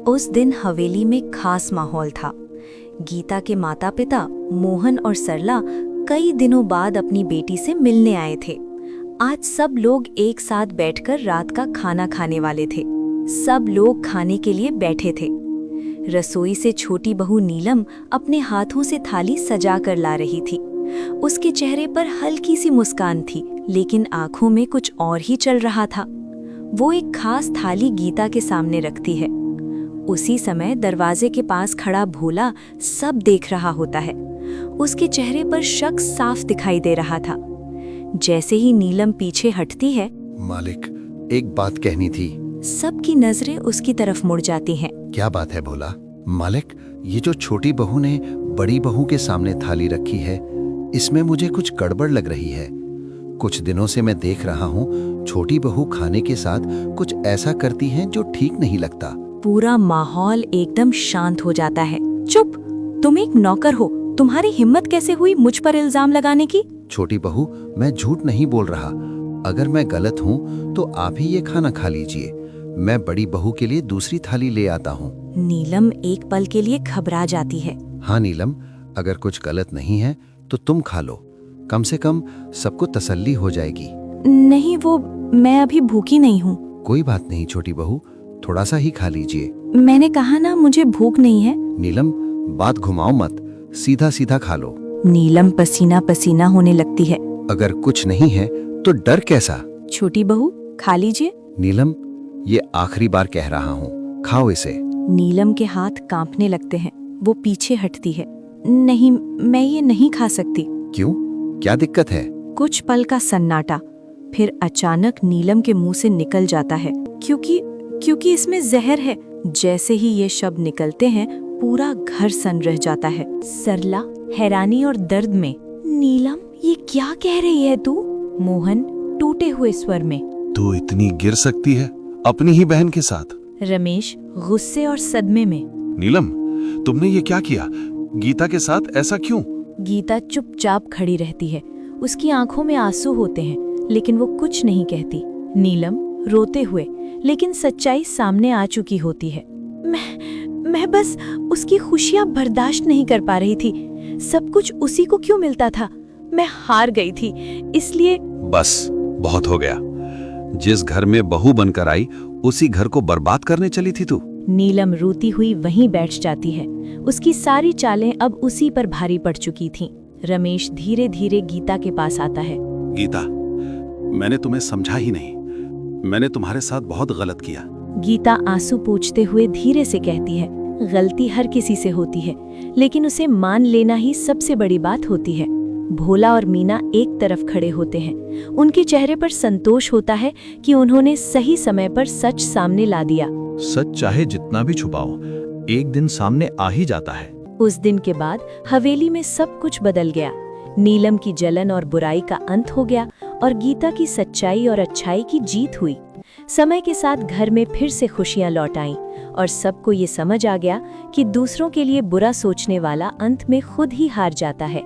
उस दिन हवेली में खास माहौल था। गीता के माता पिता मोहन और सरला कई दिनों बाद अपनी बेटी से मिलने आए थे। आज सब लोग एक साथ बैठकर रात का खाना खाने वाले थे। सब लोग खाने के लिए बैठे थे। रसोई से छोटी बहू नीलम अपने हाथों से थाली सजा कर ला रही थी। उसके चेहरे पर हल्की सी मुस्कान थी, लेकिन आंखों में कुछ और ही चल रहा था। वो एक खास थाली गीता के सामने रखती है। उसी समय दरवाजे के पास खड़ा भोला सब देख रहा होता है। उसके चेहरे पर शक साफ दिखाई दे रहा था। जैसे ही नीलम पीछे हटती है, मालिक, एक बात कहनी थी। सबकी नजरें उसकी तरफ मुड़ जाती हैं। क्या बात है भोला? मालिक, ये जो छोटी बहू ने बड़ी बहू के सामने थाली रखी है, इसमें मुझे कुछ गड़बड़ लग रही है। कुछ दिनों से मैं देख रहा हूँ, छोटी बहू खाने के साथ कुछ ऐसा करती है जो ठीक नहीं लगता। पूरा माहौल एकदम शांत हो जाता है। चुप, तुम एक नौकर हो, तुम्हारी हिम्मत कैसे हुई मुझ पर इल्जाम लगाने की? छोटी बहू, मैं झूठ नहीं बोल रहा। अगर मैं गलत हूँ तो आप ही ये खाना खा लीजिए। मैं बड़ी बहू के लिए दूसरी थाली ले आता हूँ। नीलम एक पल के लिए घबरा जाती है। हाँ नीलम, अगर कुछ गलत नहीं है तो तुम खा लो। कम से कम सबको तसल्ली हो जाएगी। नहीं, वो मैं अभी भूखी नहीं हूँ। कोई बात नहीं छोटी बहू, थोड़ा सा ही खा लीजिए। मैंने कहा ना, मुझे भूख नहीं है। नीलम, बात घुमाओ मत, सीधा सीधा खा लो। नीलम पसीना पसीना होने लगती है। अगर कुछ नहीं है तो डर कैसा? छोटी बहू, खा लीजिए। नीलम, ये आखिरी बार कह रहा हूँ, खाओ इसे। नीलम के हाथ कांपने लगते हैं। वो पीछे हटती है। नहीं, मैं ये नहीं खा सकती। क्यों? क्या दिक्कत है? कुछ पल का सन्नाटा, फिर अचानक नीलम के मुंह से निकल जाता है, क्योंकि इसमें जहर है। जैसे ही ये शब्द निकलते हैं, पूरा घर सन रह जाता है। सरला हैरानी और दर्द में, नीलम, ये क्या कह रही है तू? मोहन टूटे हुए स्वर में, तू इतनी गिर सकती है अपनी ही बहन के साथ? रमेश गुस्से और सदमे में, नीलम, तुमने ये क्या किया? गीता के साथ ऐसा क्यों? गीता चुपचाप खड़ी रहती है। उसकी आंखों में आंसू होते हैं, लेकिन वो कुछ नहीं कहती। नीलम रोते हुए, लेकिन सच्चाई सामने आ चुकी होती है। मैं बस उसकी खुशियां बर्दाश्त नहीं कर पा रही थी। सब कुछ उसी को क्यों मिलता था? मैं हार गई थी, इसलिए। बस, बहुत हो गया। जिस घर में बहू बनकर आई, उसी घर को बर्बाद करने चली थी तू। नीलम रोती हुई वहीं बैठ जाती है। उसकी सारी चालें अब उसी पर भारी पड़ चुकी थीं। रमेश धीरे धीरे गीता के पास आता है। गीता, मैंने तुम्हें समझा ही नहीं। मैंने तुम्हारे साथ बहुत गलत किया। गीता आंसू पोंछते हुए धीरे से कहती है, गलती हर किसी से होती है, लेकिन उसे मान लेना ही सबसे बड़ी बात होती है। भोला और मीना एक तरफ खड़े होते हैं। उनके चेहरे पर संतोष होता है कि उन्होंने सही समय पर सच सामने ला दिया। सच चाहे जितना भी छुपाओ, एक दिन सामने आ ही जाता है। उस दिन के बाद हवेली में सब कुछ बदल गया। नीलम की जलन और बुराई का अंत हो गया और गीता की सच्चाई और अच्छाई की जीत हुई। समय के साथ घर में फिर से खुशियां लौट आईं और सबको ये समझ आ गया कि दूसरों के लिए बुरा सोचने वाला अंत में खुद ही हार जाता है।